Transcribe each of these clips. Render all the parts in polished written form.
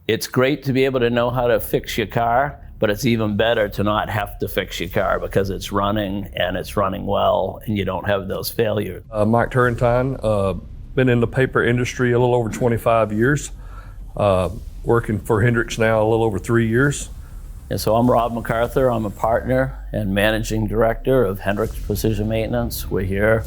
It's great to be able to know how to fix your car, but it's even better to not have to fix your car because it's running and it's running well and you don't have those failures. Mike Turrentine, been in the paper industry a little over 25 years, working for Hendrix now a little over 3 years. And so I'm Rob MacArthur. I'm a partner and managing director of Hendrix Precision Maintenance. We're here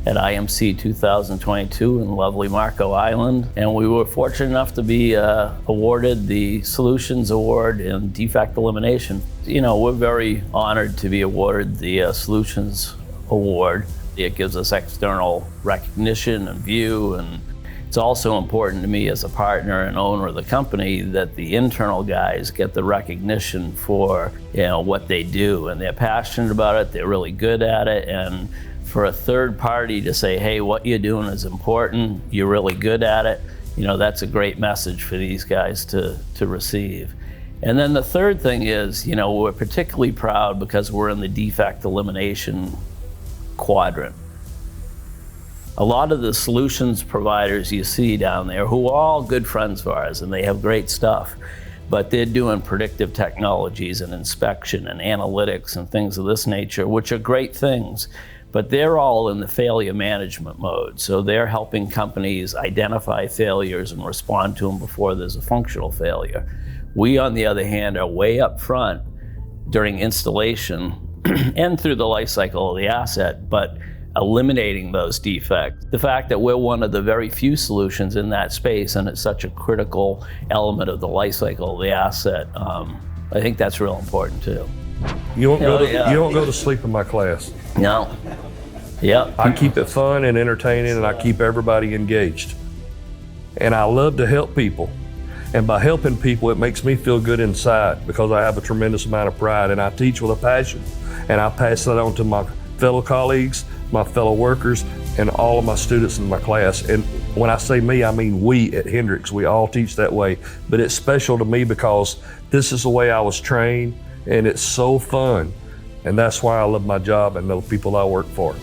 at IMC 2022 in lovely Marco Island. And we were fortunate enough to be awarded the Solutions Award in Defect Elimination. You know, we're very honored to be awarded the Solutions Award. It gives us external recognition and view, and it's also important to me as a partner and owner of the company that the internal guys get the recognition for, you know, what they do, and they're passionate about it, they're really good at it, and for a third party to say, hey, what you're doing is important, you're really good at it, you know, that's a great message for these guys to receive. And then the third thing is, you know, we're particularly proud because we're in the defect elimination quadrant. A lot of the solutions providers you see down there, who are all good friends of ours and they have great stuff, but they're doing predictive technologies and inspection and analytics and things of this nature, which are great things. But they're all in the failure management mode. So they're helping companies identify failures and respond to them before there's a functional failure. We, on the other hand, are way up front during installation and through the life cycle of the asset, but eliminating those defects. The fact that we're one of the very few solutions in that space and it's such a critical element of the life cycle of the asset, I think that's real important too. You don't go to sleep in my class. No. Yep. I keep it fun and entertaining, and I keep everybody engaged. And I love to help people. And by helping people, it makes me feel good inside because I have a tremendous amount of pride, and I teach with a passion. And I pass that on to my fellow colleagues, my fellow workers, and all of my students in my class. And when I say me, I mean we at Hendrix. We all teach that way. But it's special to me because this is the way I was trained, and it's so fun. And that's why I love my job and the people I work for.